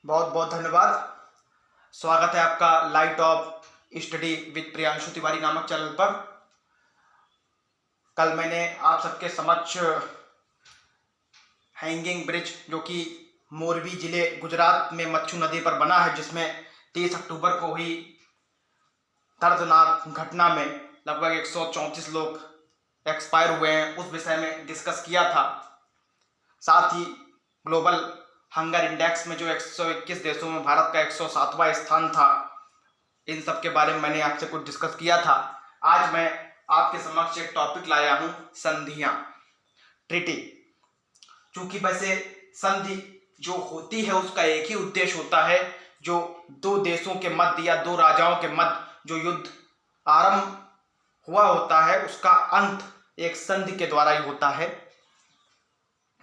बहुत बहुत धन्यवाद। स्वागत है आपका light of study with Priyanshu Tiwari नामक चैनल पर। कल मैंने आप सबके समक्ष हैंगिंग ब्रिज जो कि मोरबी जिले गुजरात में मच्छू नदी पर बना है, जिसमें 30 अक्टूबर को हुई दर्दनाक घटना में लगभग 134 लोग एक्सपायर हुए हैं, उस विषय में डिस्कस किया था। साथ ही ग्लोबल हंगर इंडेक्स में जो 121 देशों में भारत का 107वां स्थान था, इन सब के बारे में मैंने आपसे कुछ डिस्कस किया था। आज मैं आपके समक्ष एक टॉपिक लाया हूं, संधियां, ट्रीटी। चूंकि वैसे संधि जो होती है उसका एक ही उद्देश्य होता है, जो दो देशों के मध्य या दो राजाओं के मध्य जो युद्ध आरंभ हुआ होता है उसका अंत एक संधि के द्वारा ही होता है।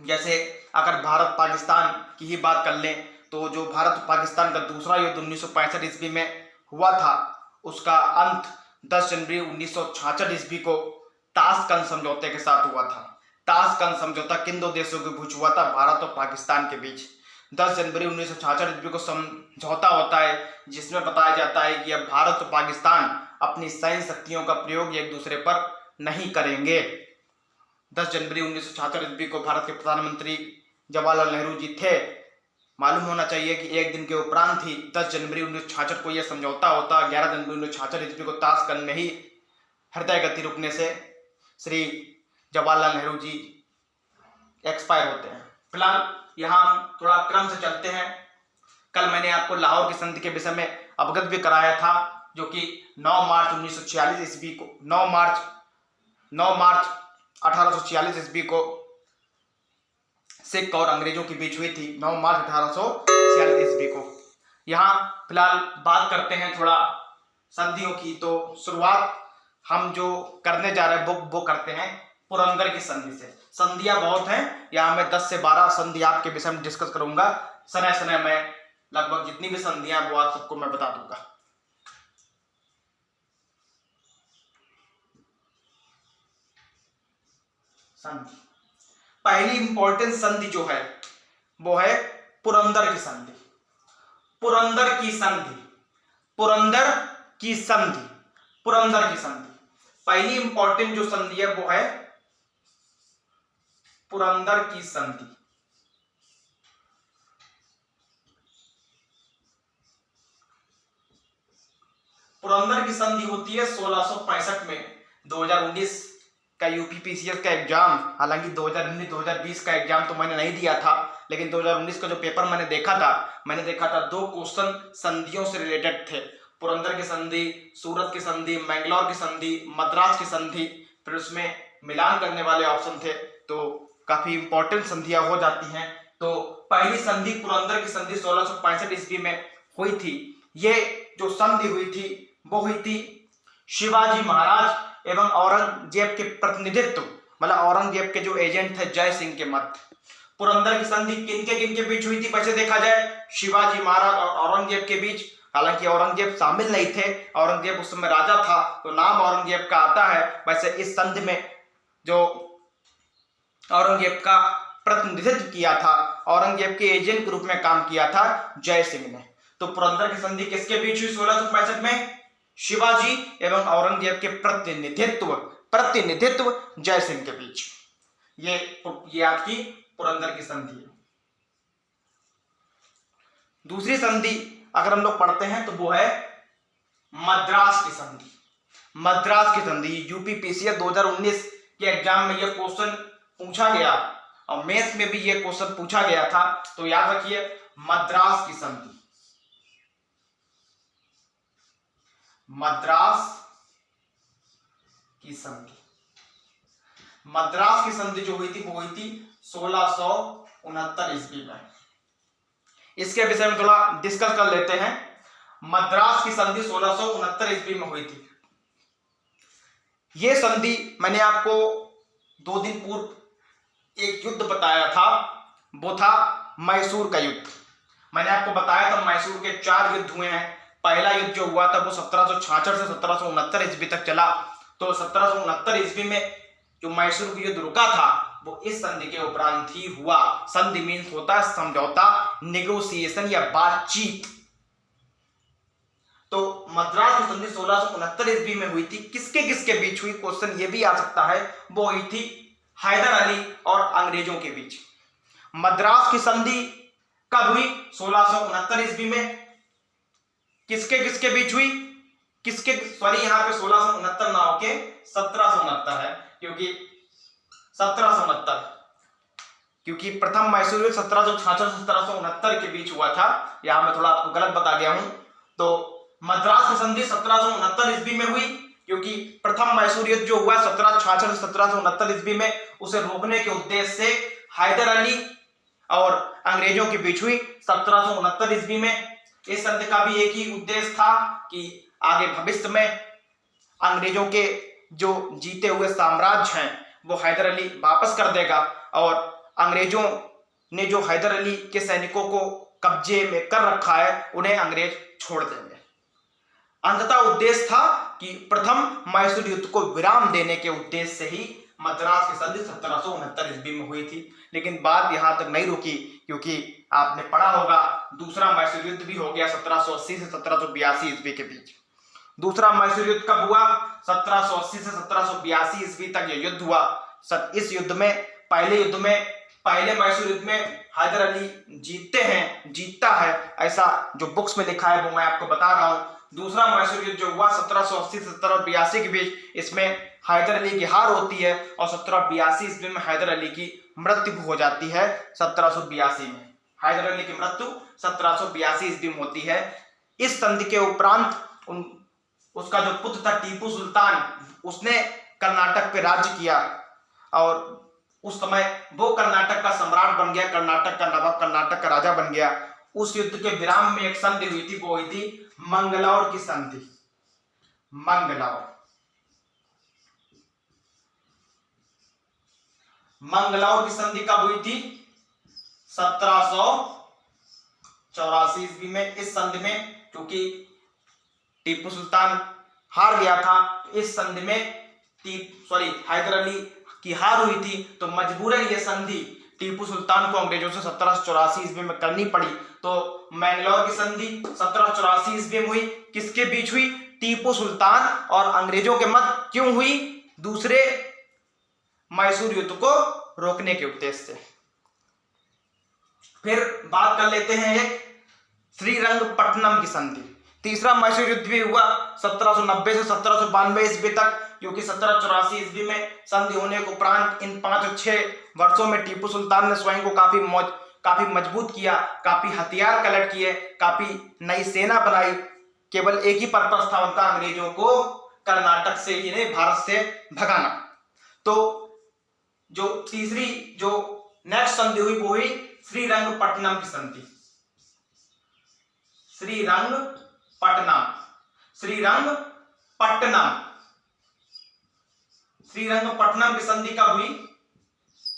जैसे अगर भारत पाकिस्तान की ही बात कर लें तो जो भारत पाकिस्तान का दूसरा युद्ध 1965 ईस्वी में हुआ था, उसका अंत 10 जनवरी 1966 ईस्वी को ताशकंद समझौते के साथ हुआ था। ताशकंद समझौता किन दो देशों के बीच हुआ था? भारत और पाकिस्तान के बीच। 10 जनवरी 1966 ईस्वी को समझौता होता है, जिसमें बताया जाता है कि अब भारत और पाकिस्तान अपनी सैन्य शक्तियों का प्रयोग एक दूसरे पर नहीं करेंगे। 10 जनवरी 1966 ईस्वी को भारत के प्रधानमंत्री जवाहरलाल नेहरू जी थे। मालूम होना चाहिए कि एक दिन के उपरांत ही 10 जनवरी 1966 को यह समझौता होता। 11 जनवरी 1966 ईस्वी को ताशकंद में ही हृदय गति रुकने से श्री जवाहरलाल नेहरू जी एक्सपायर होते हैं। फिलहाल यहाँ हम थोड़ा क्रम से चलते हैं। कल मैंने आपको लाहौर की संधि के विषय में अवगत भी कराया था, जो कि 9 मार्च 1946 ईस्वी को 9 मार्च 1846 ईस्वी को सिख और अंग्रेजों के बीच हुई थी। 9 मार्च 1846 ईस्वी को। यहाँ फिलहाल बात करते हैं थोड़ा संधियों की। तो शुरुआत हम जो करने जा रहे हैं वो करते हैं पुरंदर की संधि से। संधियां बहुत हैं, यहाँ मैं 10 से 12 संधि आपके विषय में डिस्कस करूंगा। समय मैं लगभग जितनी भी संधियां वो आप सबको मैं बता दूंगा। संधि, पहली इंपॉर्टेंट संधि जो है वो है पुरंदर की संधि। पुरंदर की संधि, पुरंदर की संधि, पुरंदर की संधि। पहली इंपॉर्टेंट जो संधि है वो है पुरंदर की संधि। पुरंदर की संधि होती है 1665 में। 2019 का यूपीपीसीएस का एग्जाम, हालांकि 2019-2020 का एग्जाम तो मैंने नहीं दिया था, लेकिन 2019 का जो पेपर मैंने देखा था 2 क्वेश्चन संधियों से रिलेटेड थे। पुरंदर की संधि, सूरत की संधि, मैंगलोर की संधि, मद्रास की संधि, फिर उसमें मिलान करने वाले ऑप्शन थे। तो काफी इंपॉर्टेंट संधियां हो जाती हैं। तो पहली संधि पुरंदर की संधि 1665 ईस्वी में हुई थी। ये जो संधि हुई थी वो हुई थी शिवाजी महाराज एवं औरंगजेब के प्रतिनिधित्व, मतलब औरंगजेब के जो एजेंट थे जय सिंह के मध्य। पुरंदर की संधि किन के बीच हुई थी? वैसे देखा जाए शिवाजी महाराज और औरंगजेब के बीच। हालांकि औरंगजेब शामिल नहीं थे, औरंगजेब उस समय राजा था तो नाम औरंगजेब का आता है। वैसे इस संधि में जो औरंगजेब का प्रतिनिधित्व किया था, औरंगजेब के एजेंट के रूप में काम किया था जय सिंह ने। तो पुरंदर की संधि किसके बीच हुई 1665 में? शिवाजी एवं औरंगजेब के प्रतिनिधित्व जय सिंह के बीच। ये आपकी पुरंदर की संधि है। दूसरी संधि अगर हम लोग पढ़ते हैं तो वो है मद्रास की संधि। मद्रास की संधि यूपीपीसीएस 2019 के एग्जाम में यह क्वेश्चन पूछा गया और मेंस में भी यह क्वेश्चन पूछा गया था। तो याद रखिए मद्रास की संधि। मद्रास की संधि, मद्रास की संधि जो हुई थी वो हुई थी 1669 ईस्वी में। इसके विषय में थोड़ा डिस्कस कर लेते हैं। मद्रास की संधि 1669 ईस्वी में हुई थी। यह संधि मैंने आपको 2 दिन पूर्व एक युद्ध बताया था, वो था मैसूर का युद्ध। मैंने आपको बताया था मैसूर के 4 युद्ध हुए हैं। पहला युद्ध जो हुआ था वो 1766 से 1769 ईस्वी तक चला। तो 1769 ईस्वी में जो मैसूर का युद्ध रुका था वो इस संधि के उपरांत ही हुआ। संधि मीन्स होता है समझौता, नेगोशिएशन या बातचीत। तो मद्रास की संधि 1669 ईस्वी में हुई थी। किसके किसके बीच हुई, क्वेश्चन ये भी आ सकता है। वो हुई थी हैदर अली और अंग्रेजों के बीच। मद्रास की संधि कब हुई, 1669 ईस्वी में। किसके किसके बीच हुई, किसके, सॉरी यहाँ पे 1669 ना होके 1769 है, क्योंकि 1769, क्योंकि प्रथम मैसूर युद्ध 1766 से 1769 के बीच हुआ था। यहां मैं थोड़ा आपको गलत बता गया हूं। तो मद्रास की संधि 1769 ईस्वी में हुई, क्योंकि प्रथम मैसूर युद्ध जो हुआ 1766 से 1769 ईस्वी में, उसे रोकने के उद्देश्य से हैदर अली और अंग्रेजों के बीच हुई 1769 ईस्वी में। इस संधि का भी एक ही उद्देश्य था कि आगे भविष्य में अंग्रेजों के जो जीते हुए साम्राज्य हैं वो हैदर अली वापस कर देगा, और अंग्रेजों ने जो हैदर अली के सैनिकों को कब्जे में कर रखा है उन्हें अंग्रेज छोड़ देंगे। अंततः उद्देश्य था कि प्रथम मैसूर युद्ध को विराम देने के उद्देश्य से ही मद्रास की संधि 1769 ईस्वी में हुई थी। लेकिन बात यहां तक नहीं रुकी, क्योंकि आपने पढ़ा होगा दूसरा मैसूर युद्ध भी हो गया 1780 से 1782 ईस्वी के बीच। दूसरा मैसूर युद्ध कब हुआ, 1780 से 1782 ईस्वी तक यह युद्ध हुआ। इस युद्ध में पहले मैसूर युद्ध में हैदर अली जीतता है, ऐसा जो बुक्स में लिखा है वो मैं आपको बता रहा हूं। दूसरा मैसूर युद्ध जो हुआ 1780 से 1782 के बीच, इसमें हैदर अली की हार होती है और 1782 ईस्वी में हैदर अली की मृत्यु हो जाती है। 1782 में हैदर अली की मृत्यु 1782 ईस्वी में होती है। इस संधि के उपरांत उसका जो पुत्र था टीपू सुल्तान, उसने कर्नाटक पे राज्य किया और उस समय वो कर्नाटक का सम्राट बन गया, कर्नाटक का नवाब, कर्नाटक का राजा बन गया। उस युद्ध के विराम में एक संधि हुई थी, वो हुई थी मंगलौर की संधि। मंगलौर की संधि कब हुई थी, 1784 ईस्वी में। इस संधि में क्योंकि टीपू सुल्तान हार गया था, इस संधि में हैदर अली की हार हुई थी, तो मजबूरन ये संधि टीपू सुल्तान को अंग्रेजों से 1784 ईस्वी में करनी पड़ी। तो मैंगलोर की संधि 1784 ईस्वी में हुई। किसके बीच हुई, टीपू सुल्तान और अंग्रेजों के मध्य। क्यों हुई, दूसरे मैसूर युद्ध को रोकने के उद्देश्य से। फिर बात कर लेते हैं एक श्रीरंगपट्टनम की संधि। तीसरा मैसूर युद्ध भी हुआ 1790 से 1792 ईस्वी तक, क्योंकि 1784 ईस्वी में संधि होने के उपरांत इन 5 और 6 वर्षों में टीपू सुल्तान ने स्वयं को काफी मजबूत किया, काफी हथियार कलेक्ट किए, काफी नई सेना बनाई। केवल एक ही पर्पस था उनका, अंग्रेजों को कर्नाटक से ही नहीं भारत से भगाना। तो जो तीसरी जो नेक्स्ट संधि हुई वो हुई श्रीरंगपट्टनम की संधि। श्रीरंगपट्टनम की संधि कब हुई,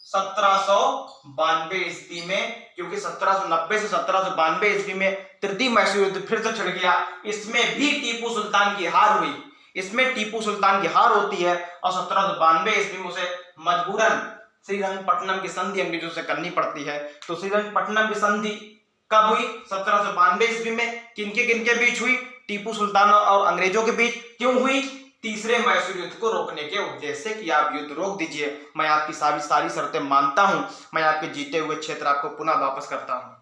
1792 ईस्वी में, क्योंकि 1790 से 1792 ईस्वी में तृतीय मैसूर युद्ध फिर से छिड़ गया। इसमें भी टीपू सुल्तान की हार हुई, इसमें टीपू सुल्तान की हार होती है और 1792 ईस्वी में उसे मजबूरन श्रीरंगपट्टनम की संधि अंग्रेजों से करनी पड़ती है। तो श्रीरंगपट्टनम की संधि कब हुई, 1792 ईस्वी में। किनके बीच हुई, टीपू सुल्तान और अंग्रेजों के बीच। क्यों हुई, तीसरे मैसूर युद्ध को रोकने के उद्देश्य से कि आप युद्ध रोक दीजिए, मैं आपकी सारी शर्तें मानता हूं, मैं आपके जीते हुए क्षेत्र आपको पुनः वापस करता हूं।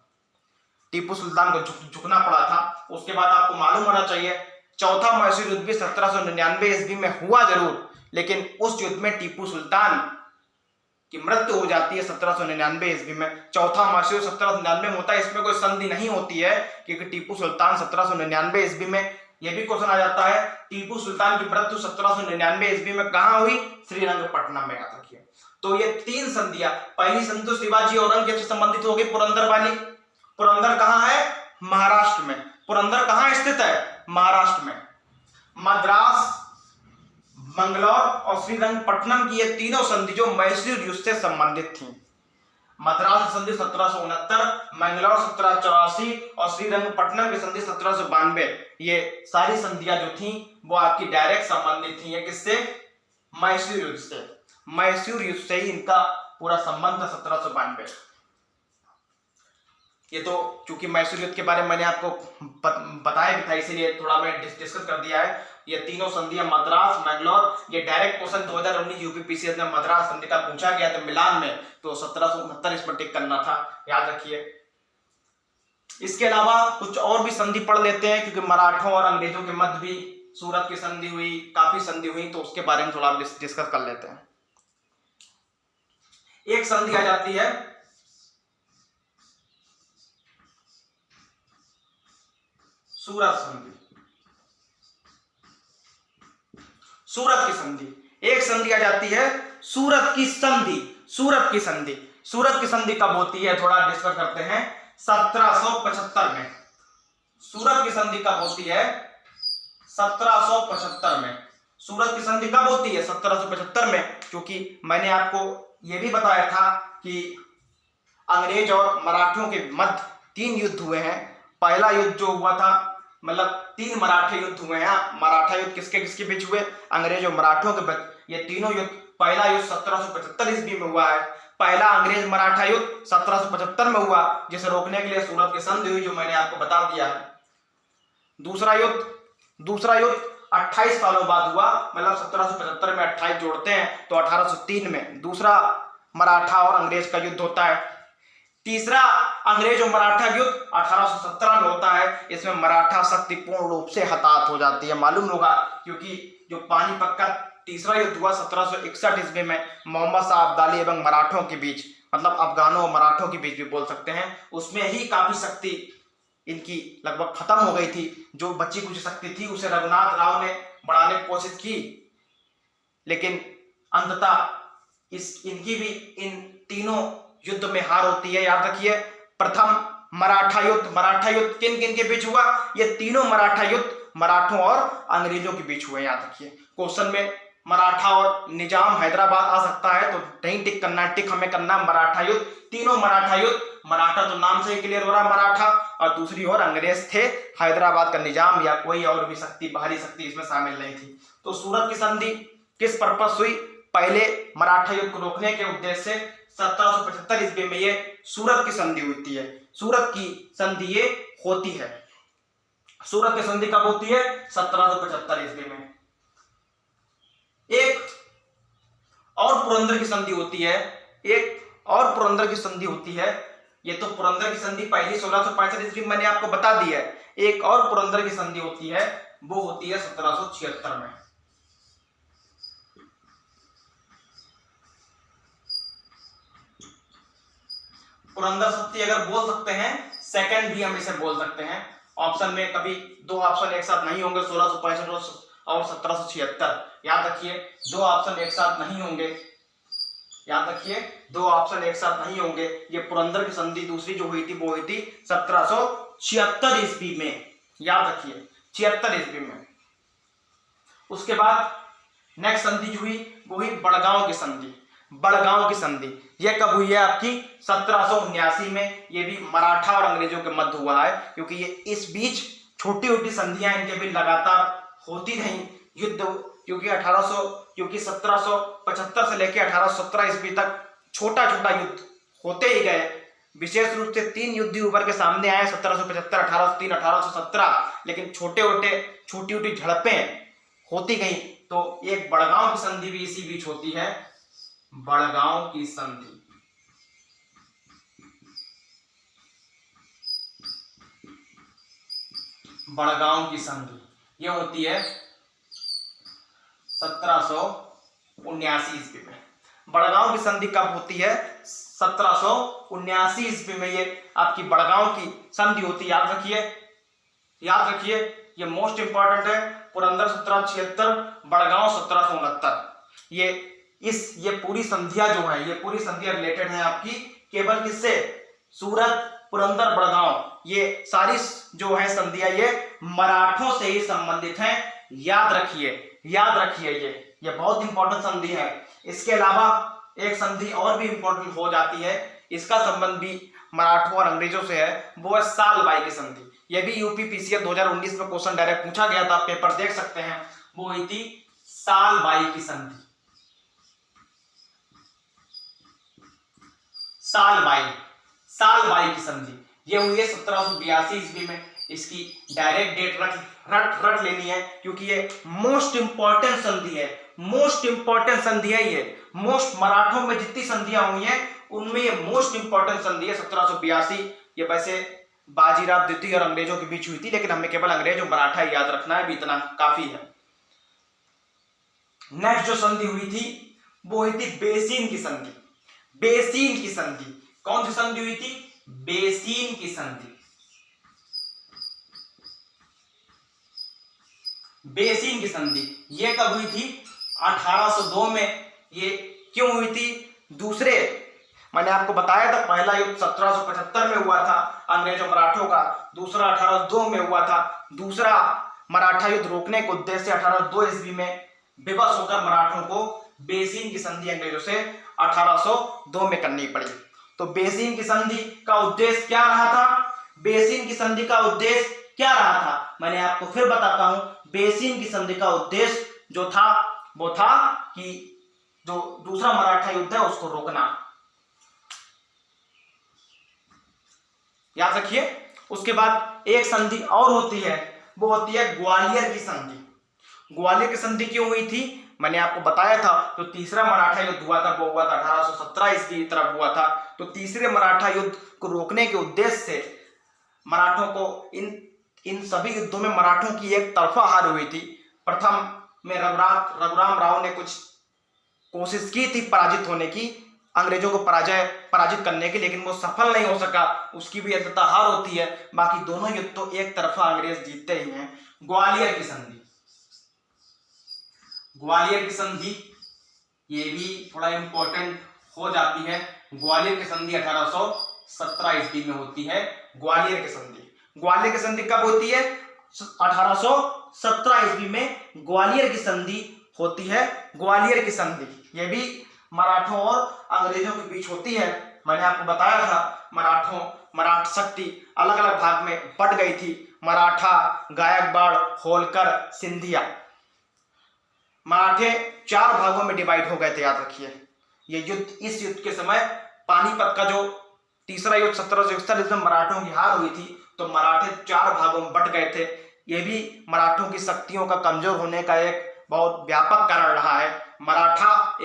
टीपू सुल्तान को झुकना पड़ा था। उसके बाद आपको मालूम होना चाहिए चौथा मैसूर युद्ध भी 1799 ईस्वी में हुआ जरूर, लेकिन उस युद्ध में टीपू सुल्तान की मृत्यु हो जाती है 1799 ईस्वी में। चौथा मैसूर 1799 में होता है, इसमें कोई संधि नहीं होती है, क्योंकि टीपू सुल्तान 1799 ईस्वी में। यह भी क्वेश्चन आ जाता है, टीपू सुल्तान की मृत्यु 1799 ईस्वी में कहां हुई, श्रीरंगपट्टनम में, याद रखिए। तो ये 3 संधियां, पहली संधि तो शिवाजी औरंगजेब से संबंधित होगी, पुरंदर वाली। पुरंदर कहां है, महाराष्ट्र में। पुरंदर कहां स्थित है, महाराष्ट्र में। मद्रास, मंगलौर और श्रीरंगपट्टनम की ये तीनों संधि जो मैसूर युद्ध से संबंधित थी। मद्रास संधि 1769, मंगलौर 1784 और श्रीरंगपट्टनम की संधि 1792। ये सारी संधियां जो थी वो आपकी डायरेक्ट संबंधित थी किससे, मैसूर युद्ध से। मैसूर युद्ध से ही इनका पूरा संबंध था 1792। ये तो चूंकि मैसूर युद्ध के बारे में मैंने आपको बताया भी था, इसीलिए थोड़ा मैं डिस्कस कर दिया है। ये तीनों संधियां मद्रास, मैंगलोर, ये डायरेक्ट क्वेश्चन 2019 यूपीपीसीएस में मद्रास संधि का पूछा गया था मिलान में, तो 1769 इस पर टिक करना था, याद रखिए। इसके अलावा कुछ और भी संधि पढ़ लेते हैं, क्योंकि मराठों और अंग्रेजों के मध्य भी सूरत की संधि हुई, काफी संधि हुई, तो उसके बारे में थोड़ा डिस्कस कर लेते हैं। एक संधि आ जाती है सूरत संधि, सूरत की संधि। एक संधि आ जाती है सूरत की संधि, सूरत की संधि। सूरत की संधि कब होती है, थोड़ा डिस्कस करते हैं। 1775 में। सूरत की संधि कब होती है, 1775 में। सूरत की संधि कब होती है, 1775 में, क्योंकि मैंने आपको यह भी बताया था कि अंग्रेज और मराठों के मध्य 3 युद्ध हुए हैं। पहला युद्ध जो हुआ था, मतलब 3 मराठा युद्ध हुए हैं। मराठा युद्ध किसके किसके बीच हुए, अंग्रेज और मराठों के बीच। ये तीनों युद्ध, पहला युद्ध 1775 ईस्वी में हुआ है। पहला अंग्रेज मराठा युद्ध 1775 में हुआ, जिसे रोकने के लिए सूरत की संधि हुई, जो मैंने आपको बता दिया है। दूसरा युद्ध 28 सालों बाद हुआ, मतलब 1775 में 28 जोड़ते हैं तो 1803 में दूसरा मराठा और अंग्रेज का युद्ध होता है। तीसरा अंग्रेज और मराठा युद्ध 1817 में होता है। इसमें मराठा शक्ति पूर्ण रूप से हताहत हो जाती है, मालूम होगा, क्योंकि जो पानीपत का तीसरा युद्ध हुआ 1761 ईस्वी में मोहम्मद शाह अब्दाली एवं मराठों के बीच, मतलब अफगानों और मराठों के बीच भी बोल सकते हैं, उसमें ही काफी शक्ति इनकी लगभग खत्म हो गई थी। जो बची कुछ शक्ति थी उसे रघुनाथ राव ने बढ़ाने की कोशिश की, लेकिन अंततः इनकी भी इन तीनों युद्ध में हार होती है। याद रखिए, प्रथम मराठा युद्ध किन किन के बीच हुआ, ये तीनों मराठा युद्ध मराठों और अंग्रेजों के बीच हुए। याद रखिए, क्वेश्चन में मराठा और निजाम हैदराबाद आ सकता है, तो नहीं टिक करना है, टिक हमें करना मराठा युद्ध। तीनों मराठा युद्ध, मराठा तो नाम से ही क्लियर हो रहा है मराठा, और दूसरी ओर अंग्रेज थे, हैदराबाद का निजाम या कोई और भी शक्ति, बाहरी शक्ति इसमें शामिल नहीं थी। तो सूरत की संधि किस पर्पस हुई, पहले मराठा युद्ध को रोकने के उद्देश्य से 1775 ईस्वी में ये सूरत की संधि होती है। सूरत की संधि ये होती है, सूरत की संधि कब होती है, 1775 ईस्वी में। एक और पुरंदर की संधि होती है, ये तो पुरंदर की संधि पहली 1665 ईस्वी मैंने आपको बता दी है। एक और पुरंदर की संधि होती है, वो होती है 1776 में। पुरंदर संधि अगर बोल सकते हैं, सेकंड भी हम इसे बोल सकते हैं। ऑप्शन में कभी 2 ऑप्शन एक साथ नहीं होंगे, 1665 और 1776। याद रखिए, 2 ऑप्शन एक साथ नहीं होंगे, याद रखिए, 2 ऑप्शन एक साथ नहीं होंगे। ये पुरंदर की संधि दूसरी जो हुई थी वो हुई थी 1776 ईस्वी में, याद रखिए, 76 ईस्वी में। उसके बाद नेक्स्ट संधि जो हुई वो हुई बड़गांव की संधि। बड़गांव की संधि ये कब हुई है आपकी, 1779 में। ये भी मराठा और अंग्रेजों के मध्य हुआ है, क्योंकि ये इस बीच छोटी छोटी संधियां इनके भी लगातार होती रही युद्ध, क्योंकि 1775 से लेकर 1817 ईस्वी तक छोटा छोटा युद्ध होते ही गए। विशेष रूप से 3 युद्ध उभर के सामने आए, 1775, 1803, 1817, लेकिन छोटी छोटी झड़पें होती गई। तो एक बड़गांव की संधि भी इसी बीच होती है, बड़गांव की संधि। बड़गांव की संधि यह होती है 1779 ईस्वी में। बड़गांव की संधि कब होती है, 1779 ईस्वी में ये आपकी बड़गांव की संधि होती है। याद रखिए, ये मोस्ट इंपॉर्टेंट है। पुरंदर 1776, बड़गांव 1769। ये पूरी संधियां जो है, ये पूरी संधियां रिलेटेड है आपकी केवल किससे, सूरत, पुरंदर, बड़गांव। ये सारी जो है संधियां ये मराठों से ही संबंधित हैं। याद रखिए, ये बहुत इंपॉर्टेंट संधि है। इसके अलावा एक संधि और भी इंपॉर्टेंट हो जाती है, इसका संबंध भी मराठों और अंग्रेजों से है, वो है सालबाई की संधि। यह भी यूपीपीसीएस 2019 में क्वेश्चन डायरेक्ट पूछा गया था, पेपर देख सकते हैं। वो हुई थी सालबाई की संधि। साल बाई की संधि ये हुई है 1782 ईस्वी में। इसकी डायरेक्ट डेट रट लेनी है क्योंकि ये मोस्ट इंपॉर्टेंट संधि है, मोस्ट इंपॉर्टेंट संधि है ये। मोस्ट मराठों में जितनी संधियां हुई हैं उनमें ये मोस्ट इंपॉर्टेंट संधि है 1782। ये वैसे बाजीराव द्वितीय और अंग्रेजों के बीच हुई थी, लेकिन हमें केवल अंग्रेज और मराठा याद रखना है, भी इतना काफी है। नेक्स्ट जो संधि हुई थी वो हुई थी बेसिन की संधि। बेसिन की संधि कौन सी संधि हुई थी? बेसिन की संधि। बेसिन की संधि ये कब हुई थी? 1802 में। ये क्यों हुई थी? दूसरे, मैंने आपको बताया था पहला युद्ध 1775 में हुआ था अंग्रेजों मराठों का, दूसरा 1802 में हुआ था। दूसरा मराठा युद्ध रोकने के उद्देश्य से 1802 ईस्वी में विवश होकर मराठों को बेसिन की संधि अंग्रेजों से 1802 में करनी पड़ी। तो बेसिन की संधि का उद्देश्य क्या रहा था? बेसिन की संधि का उद्देश्य क्या रहा था? मैंने आपको फिर बताता हूं। बेसिन की संधि का उद्देश्य जो था वो था कि जो दूसरा मराठा युद्ध है उसको रोकना। याद रखिए। उसके बाद एक संधि और होती है, वो होती है ग्वालियर की संधि। ग्वालियर की संधि क्यों हुई थी? मैंने आपको बताया था जो तीसरा मराठा युद्ध हुआ था वो हुआ था 1817 ईस्वी तरफ हुआ था। तो तीसरे मराठा युद्ध को रोकने के उद्देश्य से मराठों को इन सभी युद्धों में मराठों की एक तरफा हार हुई थी। प्रथम में रघुराम राव ने कुछ कोशिश की थी पराजित होने की, अंग्रेजों को पराजित करने की, लेकिन वो सफल नहीं हो सका। उसकी भी अंततः हार होती है। बाकी दोनों युद्ध तो एक तरफा अंग्रेज जीतते ही हैं। ग्वालियर की संधि, ग्वालियर की संधि ये भी थोड़ा इंपॉर्टेंट हो जाती है। ग्वालियर की संधि 1817 ईस्वी में होती है। ग्वालियर की संधि, ग्वालियर की संधि कब होती है? 1817 ईस्वी में ग्वालियर की संधि होती है। ग्वालियर की संधि ये भी मराठों और अंग्रेजों के बीच होती है। मैंने आपको बताया था मराठा शक्ति अलग अलग भाग में बट गई थी। मराठा, गायकवाड़, होलकर, सिंधिया। मराठे 4 भागों में डिवाइड हो गए थे, याद रखिए। ये युद्ध, इस युद्ध के समय पानीपत का जो तीसरा युद्ध 1761 में मराठों की हार हुई थी, तो मराठे 4 भागों में बट गए थे। ये भी मराठों की शक्तियों का कमजोर होने का एक बहुत व्यापक कारण रहा है। मराठा,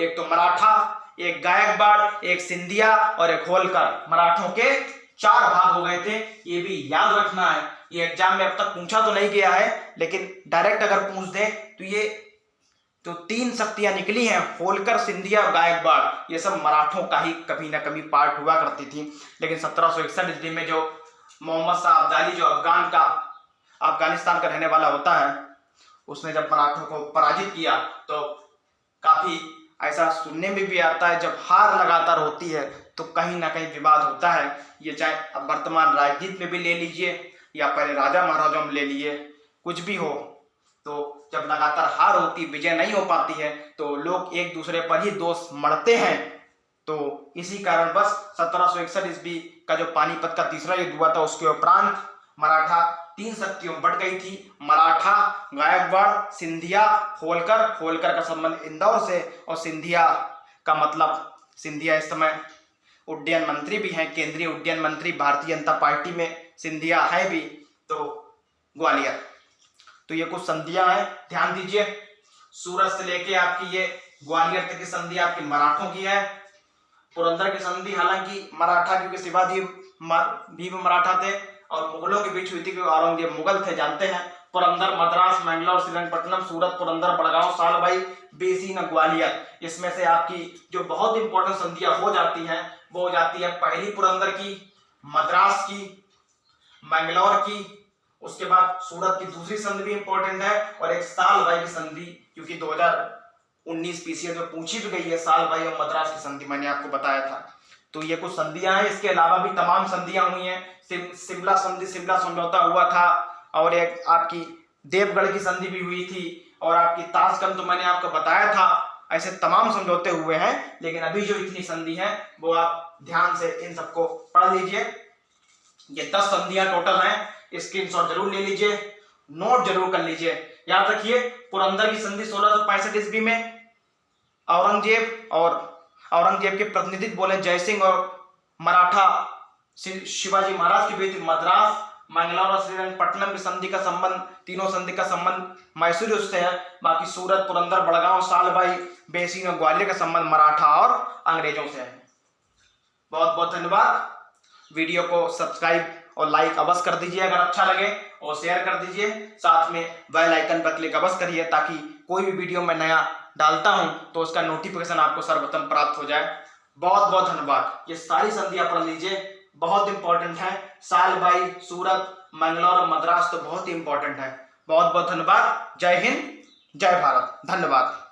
एक गायकवाड़, एक सिंधिया और एक होलकर, मराठों के 4 भाग हो गए थे। ये भी याद रखना है। ये एग्जाम में अब तक पूछा तो नहीं गया है, लेकिन डायरेक्ट अगर पूछ दे तो ये जो 3 शक्तियां निकली हैं, होलकर, सिंधिया और गायकवाड़, ये सब मराठों का ही कभी ना कभी पार्ट हुआ करती थी। लेकिन 1761 ईस्वी में जो मोहम्मद शाह अब्दाली, जो अफगानिस्तान का रहने वाला होता है, उसने जब मराठों को पराजित किया, तो काफी ऐसा सुनने में भी आता है जब हार लगातार होती है तो कहीं ना कहीं विवाद होता है। ये चाहे अब वर्तमान राजनीति में भी ले लीजिए या पहले राजा महाराजाओं में ले लिए, कुछ भी हो, तो जब लगातार हार होती, विजय नहीं हो पाती है, तो लोग एक दूसरे पर ही दोष मढ़ते हैं। तो इसी कारण बस 1761 ईस्वी का जो पानीपत का तीसरा युद्ध हुआ था, उसके उपरांत मराठा 3 शक्तियों में बढ़ गई थी। मराठा, गायकवाड़, सिंधिया, होलकर का संबंध इंदौर से, और सिंधिया का मतलब, सिंधिया इस समय उड्डयन मंत्री भी हैं, केंद्रीय उड्डयन मंत्री भारतीय जनता पार्टी में सिंधिया है भी। तो ग्वालियर, तो ये कुछ संधियां हैं, ध्यान दीजिए। सूरत से लेके आपकी ये ग्वालियर तक की संधि आपकी मराठों की है। पुरंदर की संधि हालांकि मराठा, क्योंकि शिवाजी भी मराठा थे और मुगलों के बीच हुई थी, क्योंकि औरंगजेब मुगल थे, जानते हैं। पुरंदर, मद्रास, मैंगलोर, श्रीरंगपट्टनम, सूरत, पुरंदर, बड़गांव, सालबाई, बेसिन, ग्वालियर, इसमें से आपकी जो बहुत इंपॉर्टेंट संधियां हो जाती हैं वो हो जाती है पहली पुरंदर की, मद्रास की, मैंगलोर की, उसके बाद सूरत की दूसरी संधि भी इंपॉर्टेंट है, और एक सालबाई की संधि, क्योंकि 2019 पीसीएस में पूछी भी गई है सालबाई और मद्रास की संधि, मैंने आपको बताया था। तो ये कुछ संधियां हैं। इसके अलावा भी तमाम संधियां हुई हैं। शिमला संधि, शिमला समझौता हुआ था, और एक आपकी देवगढ़ की संधि भी हुई थी, और आपकी ताशकंद तो मैंने आपको बताया था। ऐसे तमाम समझौते हुए हैं, लेकिन अभी जो इतनी संधि है वो आप ध्यान से इन सबको पढ़ लीजिए। ये 10 संधियां टोटल हैं। स्क्रीनशॉट जरूर ले लीजिए, नोट जरूर कर लीजिए। याद रखिए, पुरंदर की संधि 1665 ईस्वी में औरंगजेब के प्रतिनिधि बोले जय सिंह और मराठा शिवाजी महाराज के बीच मद्रास, मंगलौर और श्रीरंगपट्टनम की संधि का संबंध, तीनों संधि का संबंध मैसूर से है। बाकी सूरत, पुरंदर, बड़गांव, सालबाई, बेसिन और ग्वालियर का संबंध मराठा और अंग्रेजों से है। बहुत बहुत धन्यवाद। वीडियो को सब्सक्राइब और लाइक अवश्य कर दीजिए अगर अच्छा लगे, और शेयर कर दीजिए। साथ में बेल आइकन पर क्लिक अवश्य करिए ताकि कोई भी वीडियो मैं नया डालता हूं तो उसका नोटिफिकेशन आपको सर्वप्रथम प्राप्त हो जाए। बहुत बहुत धन्यवाद। ये सारी संधियां पढ़ लीजिए, बहुत इंपॉर्टेंट है। सालबाई, सूरत, मंगलौर और मद्रास तो बहुत ही इंपॉर्टेंट है। बहुत बहुत धन्यवाद। जय हिंद, जय भारत। धन्यवाद।